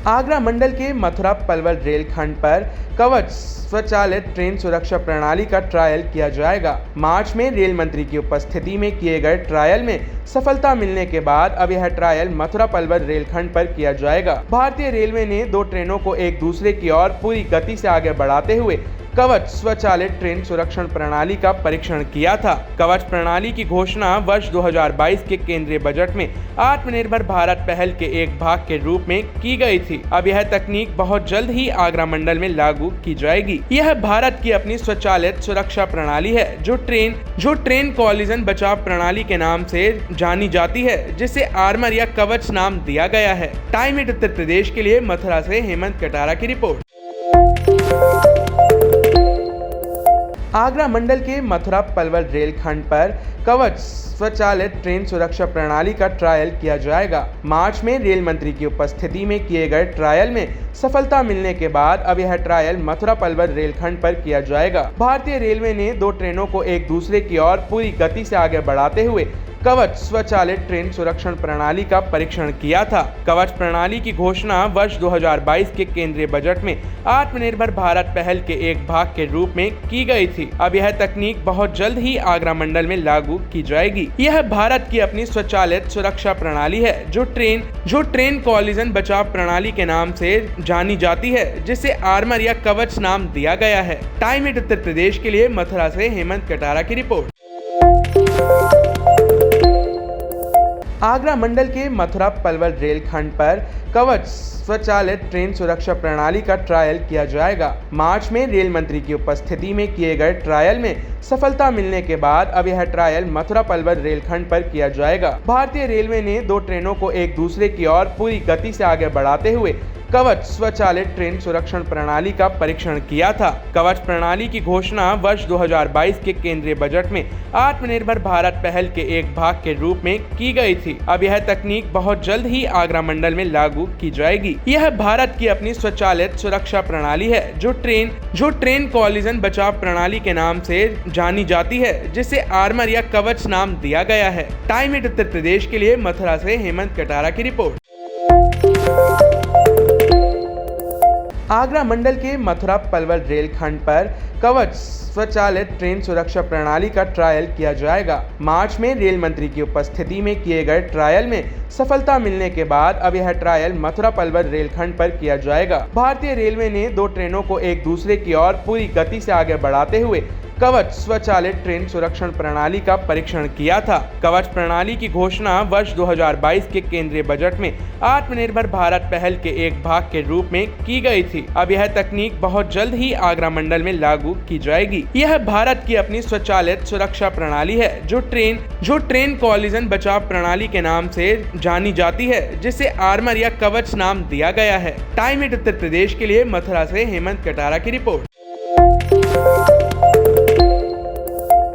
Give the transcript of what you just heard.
आगरा मंडल के मथुरा पलवल रेलखंड पर कवच स्वचालित ट्रेन सुरक्षा प्रणाली का ट्रायल किया जाएगा। मार्च में रेल मंत्री की उपस्थिति में किए गए ट्रायल में सफलता मिलने के बाद अब यह ट्रायल मथुरा पलवल रेलखंड पर किया जाएगा। भारतीय रेलवे ने 2 ट्रेनों को एक दूसरे की ओर पूरी गति से आगे बढ़ाते हुए कवच स्वचालित ट्रेन सुरक्षण प्रणाली का परीक्षण किया था। कवच प्रणाली की घोषणा वर्ष 2022 के केंद्रीय बजट में आत्मनिर्भर भारत पहल के एक भाग के रूप में की गई थी। अब यह तकनीक बहुत जल्द ही आगरा मंडल में लागू की जाएगी। यह भारत की अपनी स्वचालित सुरक्षा प्रणाली है जो ट्रेन कॉलिजन बचाव प्रणाली के नाम से जानी जाती है, जिसे आर्मर या कवच नाम दिया गया है। टाइम 8 उत्तर प्रदेश के लिए मथुरा से हेमंत कटारा की रिपोर्ट। आगरा मंडल के मथुरा पलवल रेलखंड पर कवच स्वचालित ट्रेन सुरक्षा प्रणाली का ट्रायल किया जाएगा। मार्च में रेल मंत्री की उपस्थिति में किए गए ट्रायल में सफलता मिलने के बाद अब यह ट्रायल मथुरा पलवल रेलखंड पर किया जाएगा। भारतीय रेलवे ने 2 ट्रेनों को एक दूसरे की ओर पूरी गति से आगे बढ़ाते हुए कवच स्वचालित ट्रेन सुरक्षण प्रणाली का परीक्षण किया था। कवच प्रणाली की घोषणा वर्ष 2022 के केंद्रीय बजट में आत्मनिर्भर भारत पहल के एक भाग के रूप में की गई थी। अब यह तकनीक बहुत जल्द ही आगरा मंडल में लागू की जाएगी। यह भारत की अपनी स्वचालित सुरक्षा प्रणाली है जो ट्रेन कॉलिजन बचाव प्रणाली के नाम से जानी जाती है, जिसे आर्मर या कवच नाम दिया गया है। टाइम 8 उत्तर प्रदेश के लिए मथुरा से हेमंत कटारा की रिपोर्ट। आगरा मंडल के मथुरा पलवल रेलखंड पर कवच स्वचालित ट्रेन सुरक्षा प्रणाली का ट्रायल किया जाएगा। मार्च में रेल मंत्री की उपस्थिति में किए गए ट्रायल में सफलता मिलने के बाद अब यह ट्रायल मथुरा पलवल रेलखंड पर किया जाएगा। भारतीय रेलवे ने 2 ट्रेनों को एक दूसरे की ओर पूरी गति से आगे बढ़ाते हुए कवच स्वचालित ट्रेन सुरक्षण प्रणाली का परीक्षण किया था। कवच प्रणाली की घोषणा वर्ष 2022 के केंद्रीय बजट में आत्मनिर्भर भारत पहल के एक भाग के रूप में की गई थी। अब यह तकनीक बहुत जल्द ही आगरा मंडल में लागू की जाएगी। यह भारत की अपनी स्वचालित सुरक्षा प्रणाली है जो ट्रेन कॉलिजन बचाव प्रणाली के नाम से जानी जाती है, जिसे आर्मर या कवच नाम दिया गया है। टाइम 8 उत्तर प्रदेश के लिए मथुरा से हेमंत कटारा की रिपोर्ट। आगरा मंडल के मथुरा पलवल रेलखंड पर कवच स्वचालित ट्रेन सुरक्षा प्रणाली का ट्रायल किया जाएगा। मार्च में रेल मंत्री की उपस्थिति में किए गए ट्रायल में सफलता मिलने के बाद अब यह ट्रायल मथुरा पलवल रेलखंड पर किया जाएगा। भारतीय रेलवे ने 2 ट्रेनों को एक दूसरे की ओर पूरी गति से आगे बढ़ाते हुए कवच स्वचालित ट्रेन सुरक्षण प्रणाली का परीक्षण किया था। कवच प्रणाली की घोषणा वर्ष 2022 के केंद्रीय बजट में आत्मनिर्भर भारत पहल के एक भाग के रूप में की गई थी। अब यह तकनीक बहुत जल्द ही आगरा मंडल में लागू की जाएगी। यह भारत की अपनी स्वचालित सुरक्षा प्रणाली है जो ट्रेन कॉलिजन बचाव प्रणाली के नाम से जानी जाती है, जिसे आर्मर या कवच नाम दिया गया है। टाइम 8 उत्तर प्रदेश के लिए मथुरा से हेमंत कटारा की रिपोर्ट।